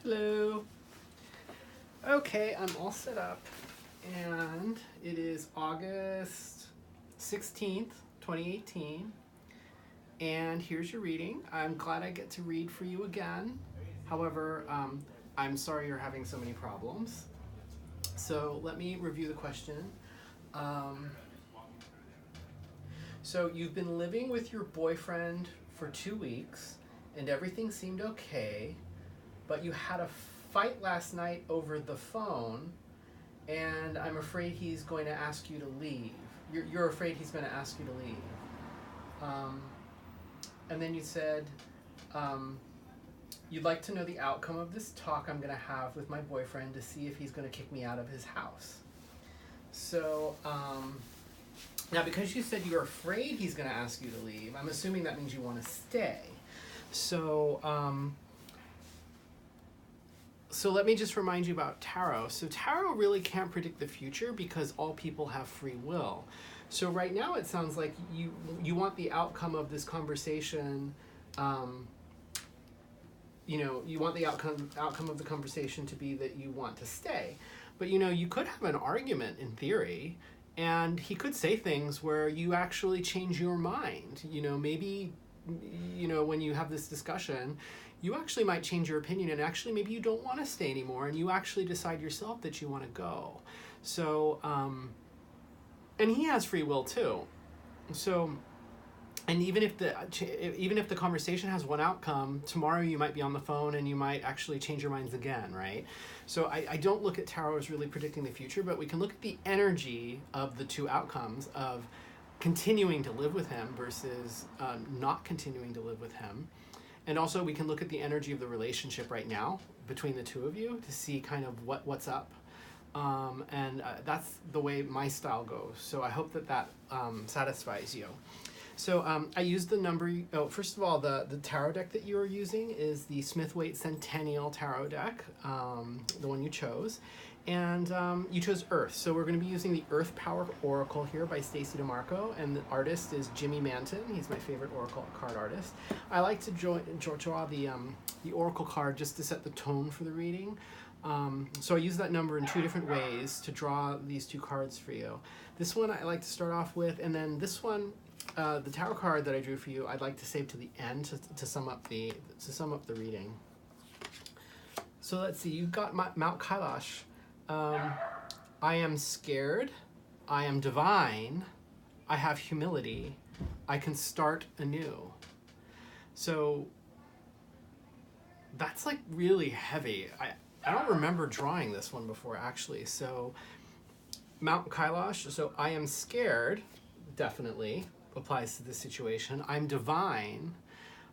Hello. Okay, I'm all set up, and it is August 16th, 2018, and here's your reading. I'm glad I get to read for you again. However, I'm sorry you're having so many problems. So let me review the question. So you've been living with your boyfriend for 2 weeks, and everything seemed okay, but you had a fight last night over the phone, and I'm afraid he's going to ask you to leave. You're afraid he's going to ask you to leave. And then you said, you'd like to know the outcome of this talk I'm going to have with my boyfriend to see if he's going to kick me out of his house. So, now because you said you're afraid he's going to ask you to leave, I'm assuming that means you want to stay. So, So let me just remind you about tarot. So tarot really can't predict the future because all people have free will. So right now it sounds like you want the outcome of this conversation. You want the outcome of the conversation to be that you want to stay. But you could have an argument in theory, and he could say things where you actually change your mind. Maybe when you have this discussion, you actually might change your opinion, and actually maybe you don't want to stay anymore, and you actually decide yourself that you want to go. So, and he has free will too. So, and even if the conversation has one outcome, tomorrow you might be on the phone and you might actually change your minds again, right? So I don't look at tarot as really predicting the future, but we can look at the energy of the two outcomes of continuing to live with him versus not continuing to live with him. And also we can look at the energy of the relationship right now between the two of you to see kind of what's up. And that's the way my style goes. So I hope that satisfies you. So I used the number, first of all, the tarot deck that you are using is the Smith-Waite Centennial Tarot deck, the one you chose. And you chose Earth. So we're going to be using the Earth Power Oracle here by Stacey DeMarco, and the artist is Jimmy Manton. He's my favorite Oracle card artist. I like to draw the Oracle card just to set the tone for the reading. So I use that number in two different ways to draw these two cards for you. This one I like to start off with, and then this one, the tarot card that I drew for you, I'd like to save to the end to sum up the reading. So let's see. You got Mount Kailash. I am scared, I am divine, I have humility, I can start anew. So that's like really heavy. I don't remember drawing this one before actually. So Mount Kailash, so I am scared, definitely applies to this situation. I'm divine.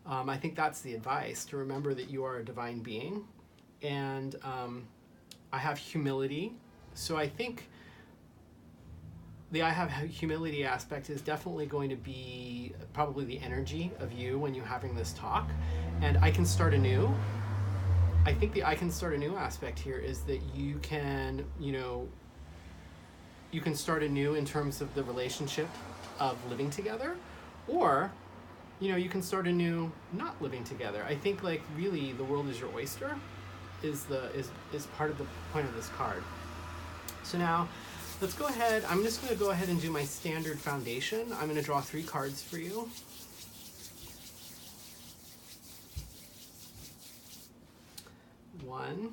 I think that's the advice, to remember that you are a divine being. And I have humility. So I think the I have humility aspect is definitely going to be probably the energy of you when you're having this talk. And I can start anew. I think the I can start anew aspect here is that you can, you can start anew in terms of the relationship of living together, or, you can start anew not living together. I think like really the world is your oyster. Is part of the point of this card. So now let's go ahead. I'm just going to go ahead and do my standard foundation. I'm going to draw 3 cards for you. One,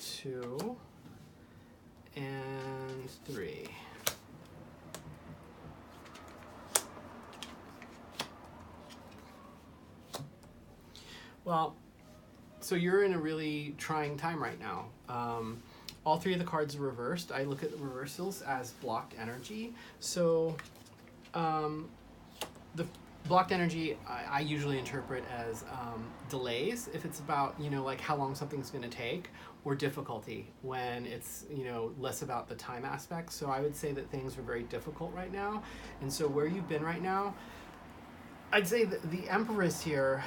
2, and 3. Well, so you're in a really trying time right now. All 3 of the cards are reversed. I look at the reversals as blocked energy. So the blocked energy I usually interpret as delays, if it's about, like how long something's going to take, or difficulty when it's, less about the time aspect. So I would say that things are very difficult right now. And so where you've been right now, I'd say that the Empress here,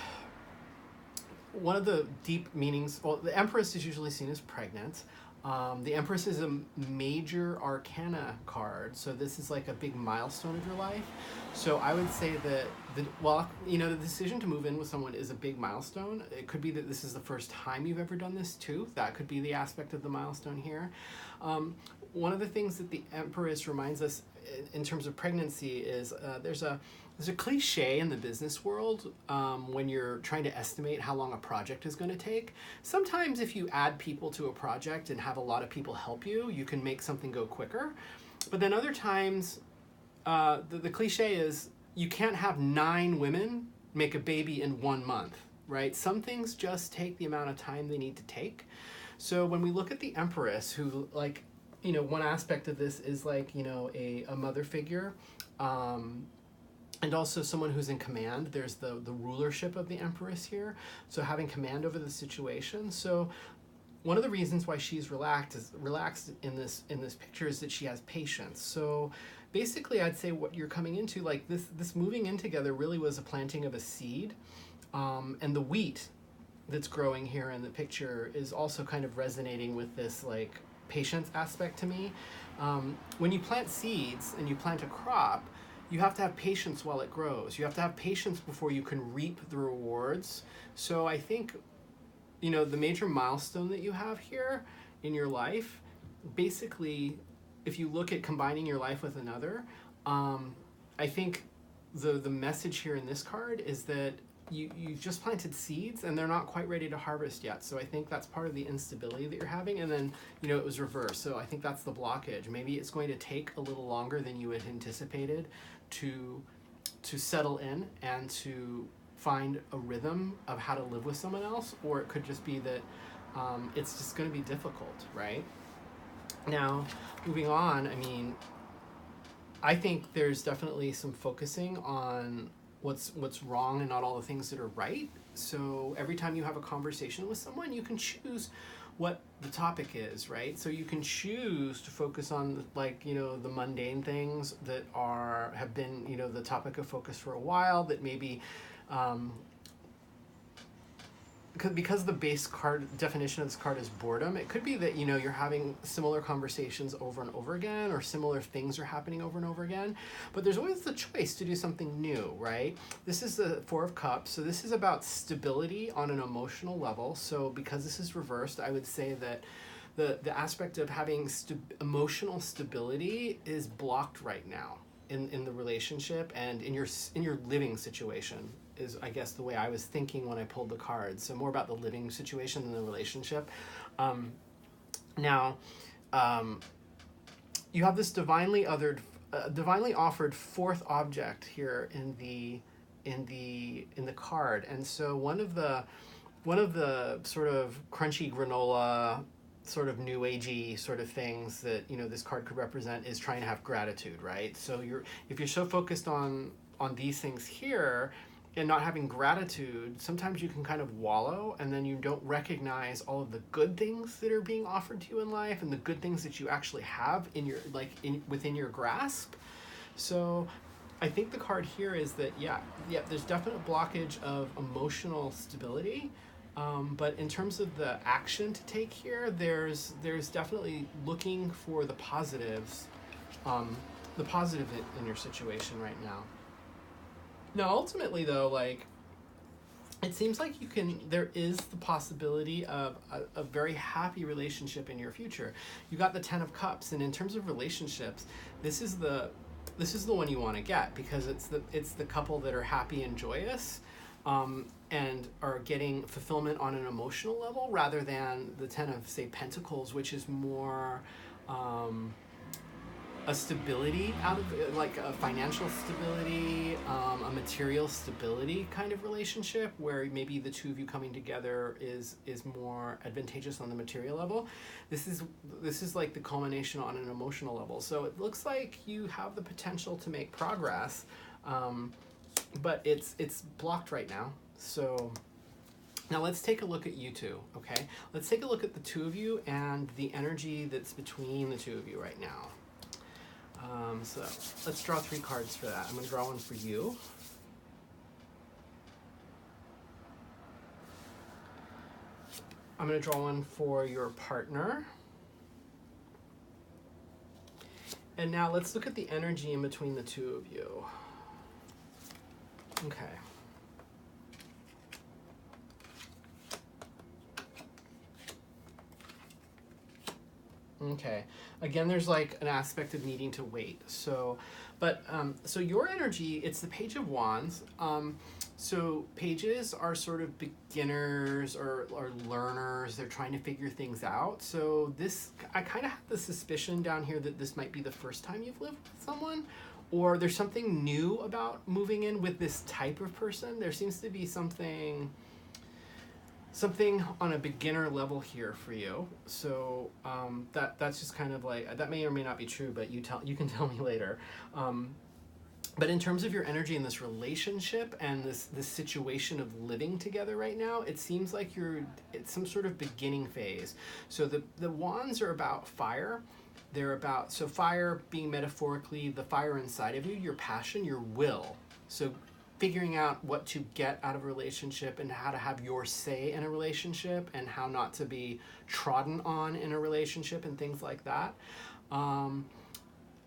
one of the deep meanings, well, the Empress is usually seen as pregnant. The Empress is a major arcana card, so this is like a big milestone of your life. So I would say that, the decision to move in with someone is a big milestone. It could be that this is the first time you've ever done this too. That could be the aspect of the milestone here. One of the things that the Empress reminds us in terms of pregnancy is there's a cliche in the business world when you're trying to estimate how long a project is going to take. Sometimes if you add people to a project and have a lot of people help you, you can make something go quicker. But then other times, the cliche is you can't have 9 women make a baby in 1 month, right? Some things just take the amount of time they need to take. So when we look at the Empress, who one aspect of this is a mother figure, and also someone who's in command. There's the rulership of the Empress here, so having command over the situation. So one of the reasons why she's relaxed in this picture is that she has patience. So basically, I'd say what you're coming into, like this moving in together, really was a planting of a seed, and the wheat that's growing here in the picture is also kind of resonating with this patience aspect to me. When you plant seeds and you plant a crop, you have to have patience while it grows. You have to have patience before you can reap the rewards. So I think, the major milestone that you have here in your life, basically, if you look at combining your life with another, I think the message here in this card is that you've just planted seeds and they're not quite ready to harvest yet. So I think that's part of the instability that you're having. And then, it was reversed. So I think that's the blockage. Maybe it's going to take a little longer than you had anticipated to settle in and to find a rhythm of how to live with someone else. Or it could just be that it's just going to be difficult, right? Now, moving on, I think there's definitely some focusing on what's wrong and not all the things that are right. So every time you have a conversation with someone, you can choose what the topic is, right? So you can choose to focus on the mundane things that have been the topic of focus for a while, that maybe because the base card definition of this card is boredom. It could be that you're having similar conversations over and over again, or similar things are happening over and over again, but there's always the choice to do something new, right? This is the 4 of Cups, so this is about stability on an emotional level. So because this is reversed, I would say that the aspect of having emotional stability is blocked right now in the relationship and in your living situation, is I guess the way I was thinking when I pulled the cards. So more about the living situation than the relationship. Now, you have this divinely offered 4th object here in the card, and so one of the sort of crunchy granola, sort of new agey sort of things that this card could represent is trying to have gratitude, right? So if you're so focused on these things here and not having gratitude, sometimes you can kind of wallow, and then you don't recognize all of the good things that are being offered to you in life and the good things that you actually have in your within your grasp. So I think the card here is that there's definite blockage of emotional stability, but in terms of the action to take here, there's definitely looking for the positives, the positive in your situation right now. Now, ultimately, though, it seems like there is the possibility of a very happy relationship in your future. You got the 10 of Cups, and in terms of relationships, this is the one you want to get, because it's the couple that are happy and joyous, and are getting fulfillment on an emotional level, rather than the 10 of, say, Pentacles, which is more a stability out of a financial stability, a material stability kind of relationship, where maybe the two of you coming together is more advantageous on the material level. This is like the culmination on an emotional level. So it looks like you have the potential to make progress, but it's blocked right now. So now let's take a look at you two, okay? Let's take a look at the two of you and the energy that's between the two of you right now. So let's draw 3 cards for that. I'm going to draw one for you. I'm going to draw one for your partner. And now let's look at the energy in between the two of you. Okay. Okay. Again, there's like an aspect of needing to wait. So, so your energy, it's the Page of Wands. So pages are sort of beginners or learners. They're trying to figure things out. So this, I kind of have the suspicion down here that this might be the first time you've lived with someone, or there's something new about moving in with this type of person. There seems to be something on a beginner level here for you. So that's just kind of like, that may or may not be true, but you can tell me later. But in terms of your energy in this relationship and this situation of living together right now, it seems like it's some sort of beginning phase. So the wands are about fire. They're about, so fire being metaphorically the fire inside of you, your passion, your will. So figuring out what to get out of a relationship and how to have your say in a relationship and how not to be trodden on in a relationship and things like that.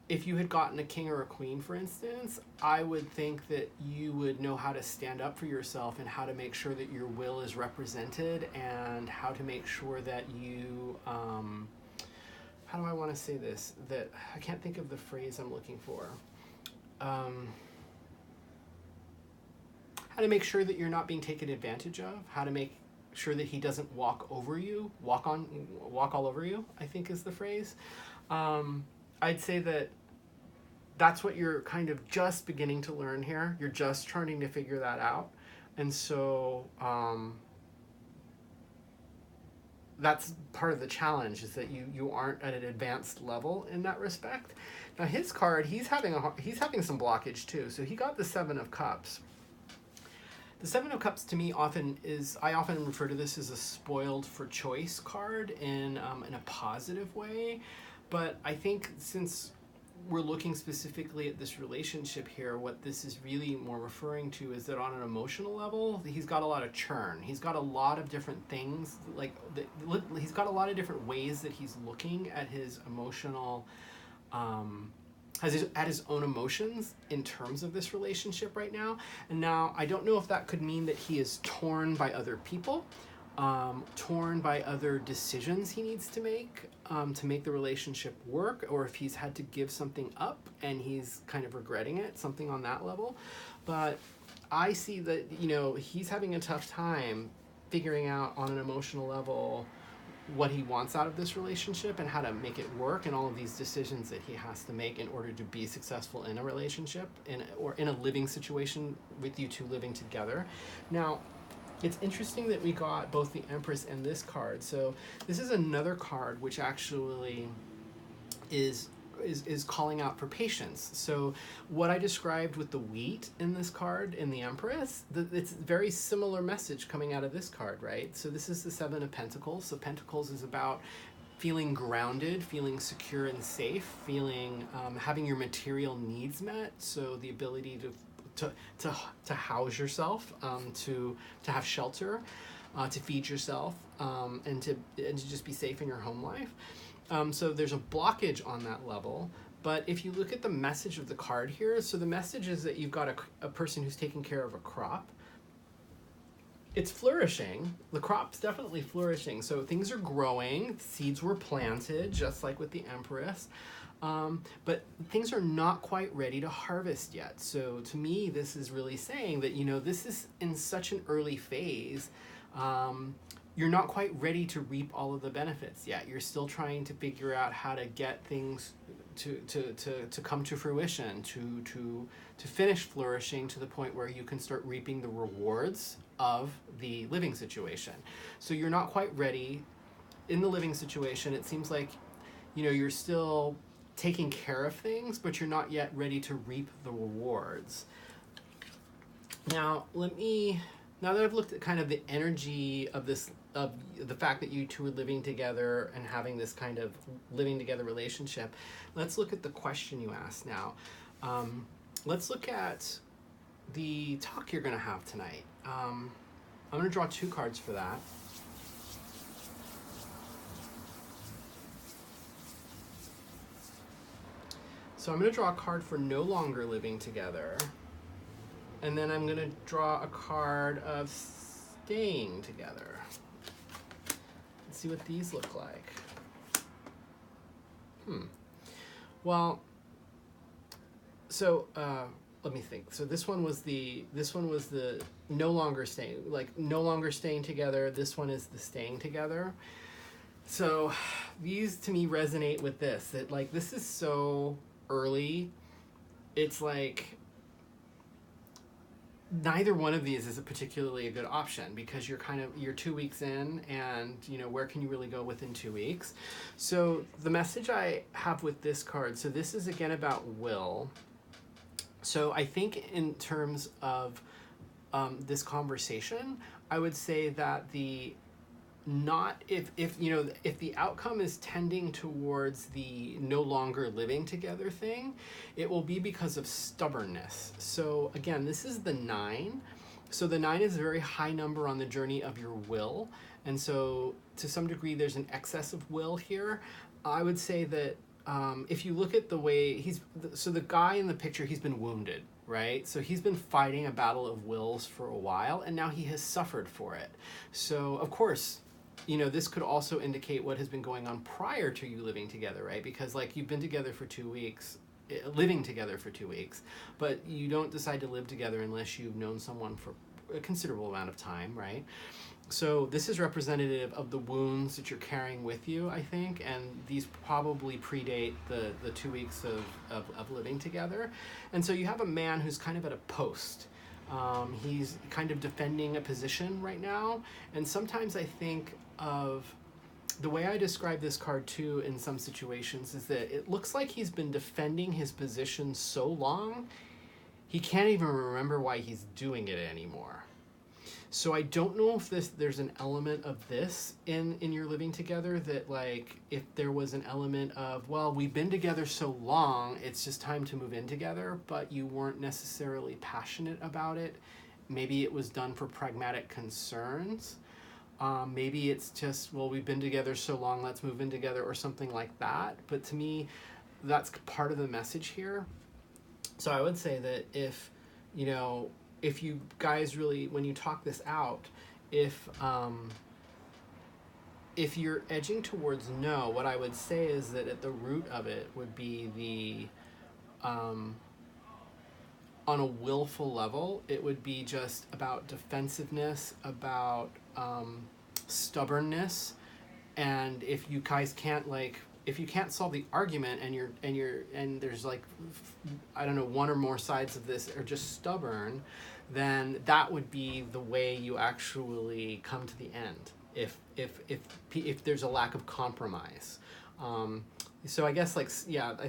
If you had gotten a king or a queen, for instance, I would think that you would know how to stand up for yourself and how to make sure that your will is represented and how to make sure that you, how do I want to say this? That I can't think of the phrase I'm looking for. How to make sure that you're not being taken advantage of, how to make sure that he doesn't walk over you, walk all over you, I think is the phrase. I'd say that that's what you're kind of just beginning to learn here. You're just trying to figure that out. And so that's part of the challenge, is that you aren't at an advanced level in that respect. Now his card, he's having some blockage too. So he got the Seven of Cups. The Seven of Cups to me I often refer to this as a spoiled for choice card in a positive way. But I think since we're looking specifically at this relationship here, what this is really more referring to is that on an emotional level, he's got a lot of churn. He's got a lot of different things, he's got a lot of different ways that he's looking at his emotional, at his own emotions in terms of this relationship right now. And now I don't know if that could mean that he is torn by other people, torn by other decisions he needs to make the relationship work, or if he's had to give something up and he's kind of regretting it, something on that level. But I see that, he's having a tough time figuring out on an emotional level what he wants out of this relationship and how to make it work, and all of these decisions that he has to make in order to be successful in a relationship or in a living situation with you two living together. Now, it's interesting that we got both the Empress and this card. So this is another card which actually is calling out for patience. So what I described with the wheat in this card in the Empress, it's a very similar message coming out of this card, right? So this is the Seven of Pentacles. So Pentacles is about feeling grounded, feeling secure and safe, feeling having your material needs met. So the ability to house yourself, to have shelter, to feed yourself, and to just be safe in your home life. So there's a blockage on that level. But if you look at the message of the card here, so the message is that you've got a person who's taking care of a crop. It's flourishing. The crop's definitely flourishing. So things are growing. Seeds were planted, just like with the Empress. But things are not quite ready to harvest yet. So to me, this is really saying that, this is in such an early phase. You're not quite ready to reap all of the benefits yet. You're still trying to figure out how to get things to come to fruition, to finish flourishing to the point where you can start reaping the rewards of the living situation. So you're not quite ready in the living situation. That seems like, you're still taking care of things, but you're not yet ready to reap the rewards. Now, now that I've looked at kind of the energy of this, of the fact that you two are living together and having this kind of living together relationship, let's look at the question you asked now. Let's look at the talk you're going to have tonight. I'm going to draw two cards for that. So I'm going to draw a card for no longer living together. And then I'm going to draw a card of staying together. Let's see what these look like. Well, so let me think. So this one was the no longer staying together. This one is the staying together. So these to me resonate with this, that like this is so early. It's like neither one of these is a particularly a good option, because you're 2 weeks in, and where can you really go within 2 weeks? So the message I have with this card, so this is again about will. So I think in terms of this conversation, I would say that if the outcome is tending towards the no longer living together thing, it will be because of stubbornness. So again, this is the 9. So the 9 is a very high number on the journey of your will. And so to some degree, there's an excess of will here. I would say that if you look at the way the guy in the picture, he's been wounded, right? So he's been fighting a battle of wills for a while, and now he has suffered for it. So of course, this could also indicate what has been going on prior to you living together, right? Because like you've been together for 2 weeks, living together for 2 weeks, but you don't decide to live together unless you've known someone for a considerable amount of time, right? So this is representative of the wounds that you're carrying with you, I think, and these probably predate the 2 weeks of living together. And so you have a man who's kind of at a post. He's kind of defending a position right now, and sometimes I think of the way I describe this card too in some situations is that it looks like he's been defending his position so long he can't even remember why he's doing it anymore. So I don't know if there's an element of this in your living together, that like if there was an element of, well, we've been together so long, it's just time to move in together, but you weren't necessarily passionate about it. Maybe it was done for pragmatic concerns. Maybe it's just, well, we've been together so long, let's move in together, or something like that. But to me, that's part of the message here. So I would say that if you guys really, when you talk this out, if you're edging towards no, what I would say is that at the root of it would be on a willful level, it would be just about defensiveness, about stubbornness. And if you guys can't if you can't solve the argument, and there's like, I don't know, one or more sides of this are just stubborn, then that would be the way you actually come to the end. If there's a lack of compromise. So I guess I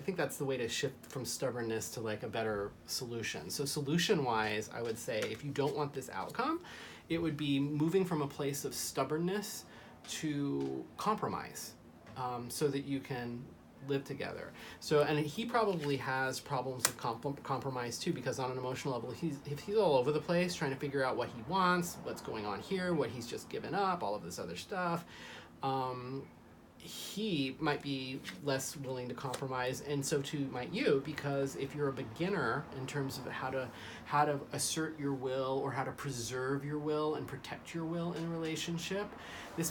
think that's the way to shift from stubbornness to like a better solution. So solution-wise, I would say if you don't want this outcome, it would be moving from a place of stubbornness to compromise, so that you can live together. So, and he probably has problems with compromise too, because on an emotional level, if he's all over the place trying to figure out what he wants, what's going on here, what he's just given up, all of this other stuff, he might be less willing to compromise, and so too might you, because if you're a beginner in terms of how to assert your will, or how to preserve your will and protect your will in a relationship, this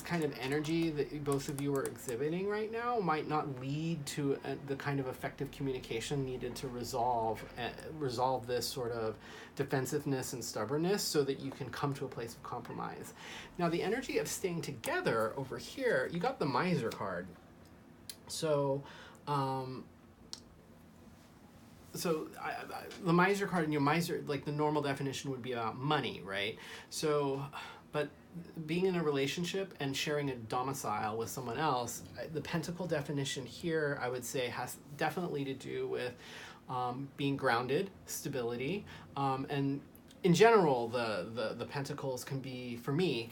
kind of energy that both of you are exhibiting right now might not lead to the kind of effective communication needed to resolve this sort of defensiveness and stubbornness, so that you can come to a place of compromise. Now, the energy of staying together over here, you got the miser card. So, the miser card, and your miser, like the normal definition would be about money, right? So, but being in a relationship and sharing a domicile with someone else, the pentacle definition here, I would say, has definitely to do with being grounded, stability, and in general, the pentacles can be, for me,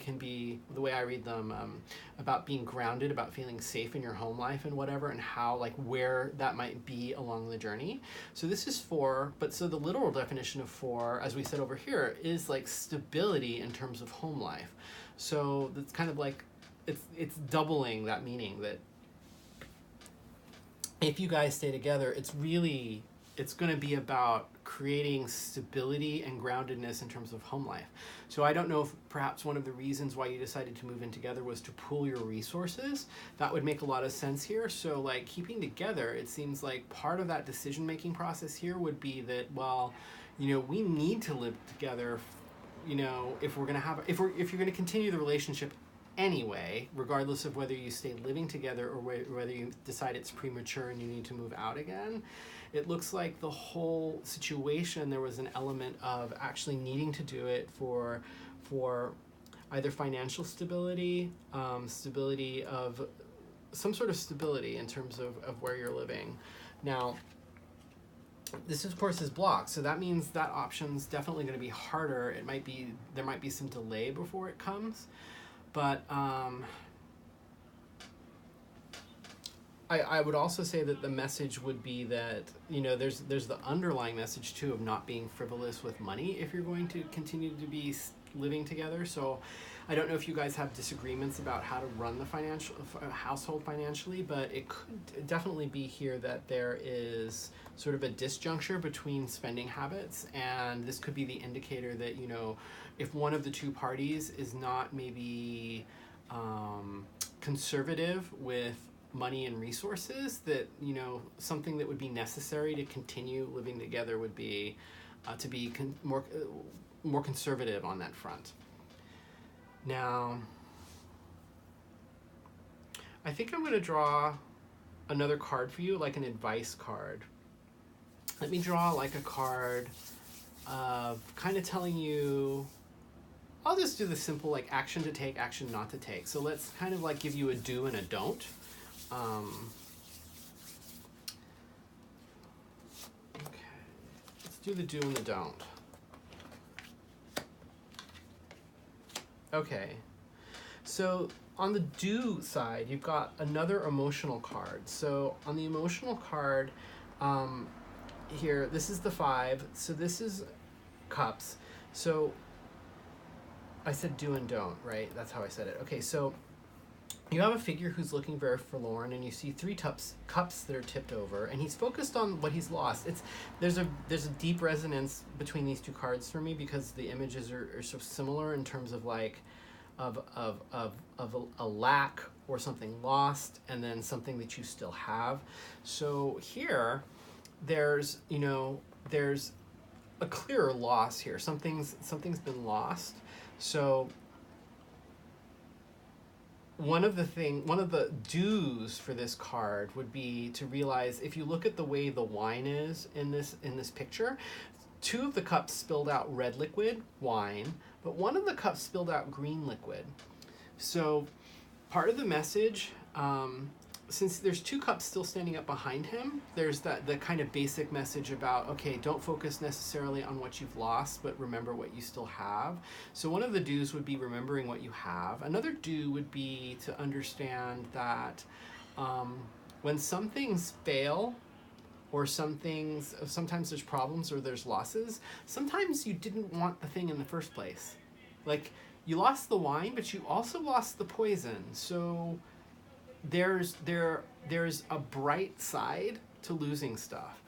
the way I read them, about being grounded, about feeling safe in your home life and whatever, and how, like, where that might be along the journey. So this is 4, but so the literal definition of 4, as we said over here, is like stability in terms of home life. So that's kind of like, it's doubling that meaning, that if you guys stay together, it's going to be about creating stability and groundedness in terms of home life. So I don't know if perhaps one of the reasons why you decided to move in together was to pool your resources. That would make a lot of sense here. So like keeping together, it seems like part of that decision making process here would be that, well, we need to live together, if we're going to have, if you're going to continue the relationship anyway, regardless of whether you stay living together or whether you decide it's premature and you need to move out again. It looks like the whole situation, there was an element of actually needing to do it for either financial stability, stability of some sort of stability in terms of where you're living. Now, this of course is blocked, so that means that option's definitely going to be harder. There might be some delay before it comes. But I would also say that the message would be that, there's the underlying message too of not being frivolous with money if you're going to continue to be living together. So I don't know if you guys have disagreements about how to run the household financially, but it could definitely be here that there is sort of a disjuncture between spending habits, and this could be the indicator that, if one of the two parties is not maybe conservative with money and resources, that something that would be necessary to continue living together would be to be more conservative on that front. Now, I think I'm going to draw another card for you, like an advice card. Let me draw like a card of kind of telling you, I'll just do the simple like action to take, action not to take. So let's kind of like give you a do and a don't. Okay, let's do the do and the don't. Okay, so on the do side, you've got another emotional card. So on the emotional card, here, this is the 5. So this is cups. So I said do and don't, right? That's how I said it. Okay, so you have a figure who's looking very forlorn, and you see 3 cups that are tipped over, and he's focused on what he's lost. There's a deep resonance between these 2 cards for me because the images are so similar in terms of like of a lack or something lost, and then something that you still have. So here, there's a clearer loss here. Something's been lost. So one of the do's for this card would be to realize, if you look at the way the wine is in this picture, 2 of the cups spilled out red liquid, wine, but one of the cups spilled out green liquid. So part of the message, since there's 2 cups still standing up behind him, there's the kind of basic message about, okay, don't focus necessarily on what you've lost, but remember what you still have. So one of the do's would be remembering what you have. Another do would be to understand that when some things fail, or sometimes there's problems or there's losses, sometimes you didn't want the thing in the first place. Like, you lost the wine, but you also lost the poison. So there's a bright side to losing stuff.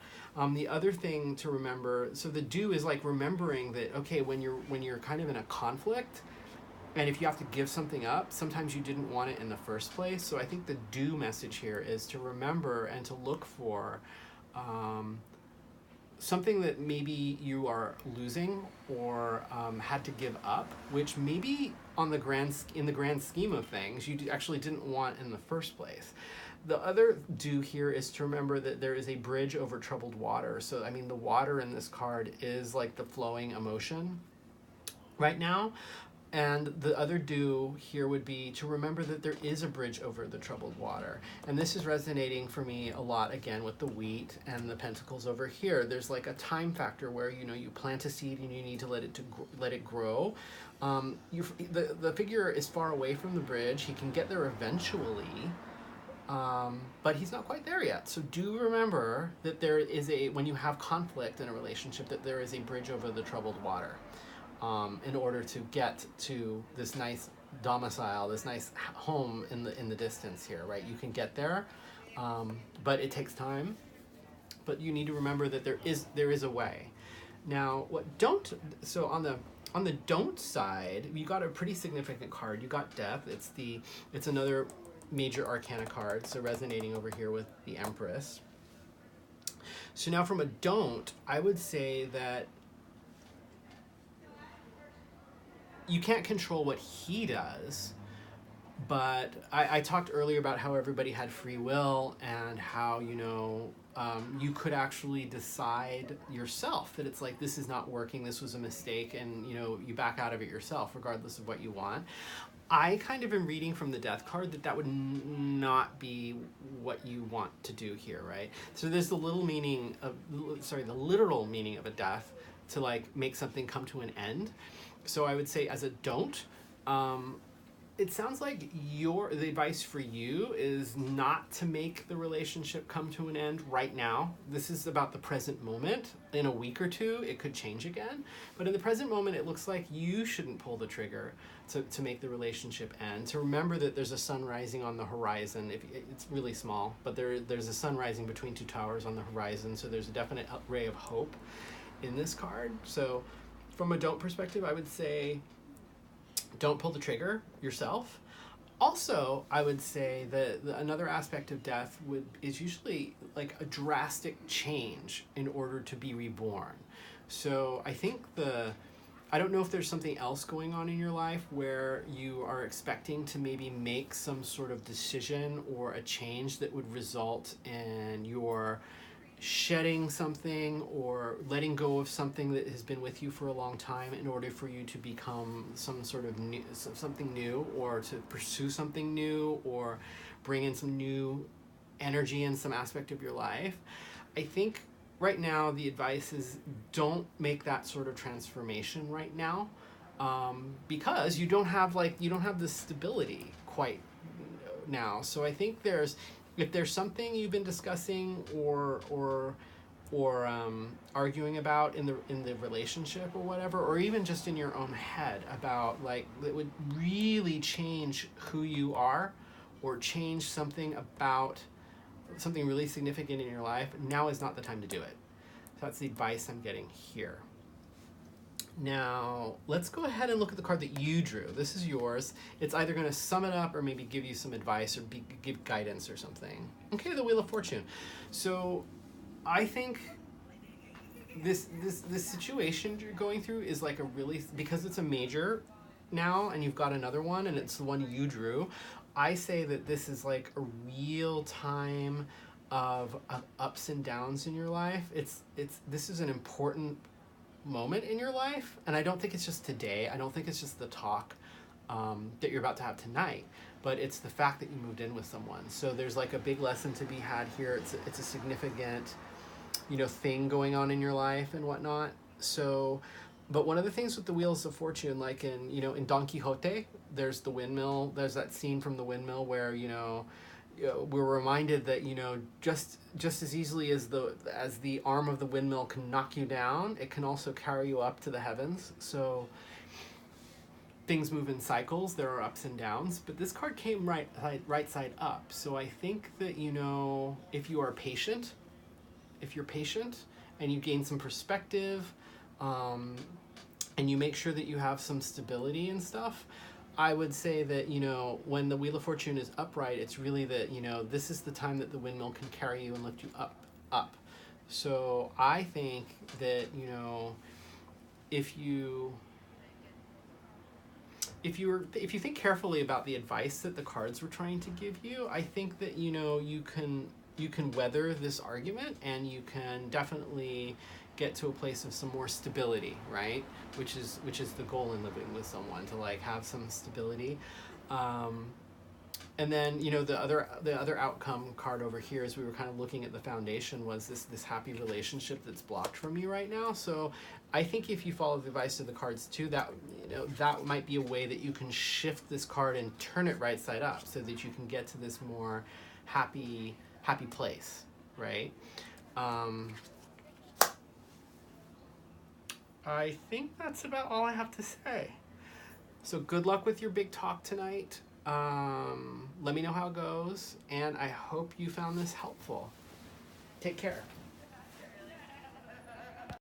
The other thing to remember, so the do is like remembering that, okay, when you're kind of in a conflict, and if you have to give something up, sometimes you didn't want it in the first place. So I think the do message here is to remember and to look for something that maybe you are losing or had to give up, which maybe in the grand scheme of things you actually didn't want in the first place. The other do here is to remember that there is a bridge over troubled water. So I mean, the water in this card is like the flowing emotion right now. And the other do here would be to remember that there is a bridge over the troubled water. And this is resonating for me a lot, again, with the wheat and the pentacles over here. There's like a time factor where, you plant a seed and you need to let it grow. The figure is far away from the bridge. He can get there eventually, but he's not quite there yet. So do remember that there is when you have conflict in a relationship, that there is a bridge over the troubled water. In order to get to this nice domicile, this nice home in the distance here, right? You can get there, But it takes time. But you need to remember that there is a way. Now, so on the don't side, you got a pretty significant card. You got death. It's another major arcana card, so resonating over here with the Empress. So now from a don't, I would say that you can't control what he does, but I talked earlier about how everybody had free will and how, you could actually decide yourself that it's like, this is not working, this was a mistake, and, you back out of it yourself, regardless of what you want. I kind of am reading from the death card that would not be what you want to do here, right? So there's the literal meaning of a death to like make something come to an end. So I would say as a don't, it sounds like the advice for you is not to make the relationship come to an end right now. This is about the present moment. In a week or two, it could change again. But in the present moment, it looks like you shouldn't pull the trigger to make the relationship end. To remember that there's a sun rising on the horizon. It's really small, but there's a sun rising between two towers on the horizon. So there's a definite ray of hope in this card. So from a don't perspective, I would say, don't pull the trigger yourself. Also, I would say that another aspect of death is usually like a drastic change in order to be reborn. So I think I don't know if there's something else going on in your life where you are expecting to maybe make some sort of decision or a change that would result in your shedding something or letting go of something that has been with you for a long time in order for you to become something new, or to pursue something new, or bring in some new energy in some aspect of your life. I think right now the advice is don't make that sort of transformation right now, because you don't have the stability quite now. So I think if there's something you've been discussing or arguing about in the relationship or whatever, or even just in your own head about like that would really change who you are, or change something really significant in your life, now is not the time to do it. So that's the advice I'm getting here. Now, let's go ahead and look at the card that you drew. This is yours. It's either going to sum it up or maybe give you some advice or give guidance or something. Okay, the Wheel of Fortune. So I think this situation you're going through is like because it's a major now and you've got another one and it's the one you drew, I say that this is like a real time of ups and downs in your life. This is an important moment in your life, and I don't think it's just today. I don't think it's just the talk that you're about to have tonight, but it's the fact that you moved in with someone. So there's like a big lesson to be had here. It's a significant thing going on in your life and whatnot. So, but one of the things with the Wheels of Fortune, like in Don Quixote, there's the windmill. There's that scene from the windmill where we're reminded that just as easily as the arm of the windmill can knock you down, it can also carry you up to the heavens. So things move in cycles. There are ups and downs, but this card came right side up. So I think that if you're patient and you gain some perspective, and you make sure that you have some stability and stuff, I would say that, when the Wheel of Fortune is upright, it's really that, this is the time that the windmill can carry you and lift you up. So I think that, if you think carefully about the advice that the cards were trying to give you, I think that, you can weather this argument, and you can definitely get to a place of some more stability, right? Which is the goal in living with someone, to like have some stability. And then the other outcome card over here, as we were kind of looking at the foundation, was this happy relationship that's blocked from you right now. So I think if you follow the advice of the cards too, that that might be a way that you can shift this card and turn it right side up, so that you can get to this more happy place, right? I think that's about all I have to say. So good luck with your big talk tonight. Let me know how it goes, and I hope you found this helpful. Take care.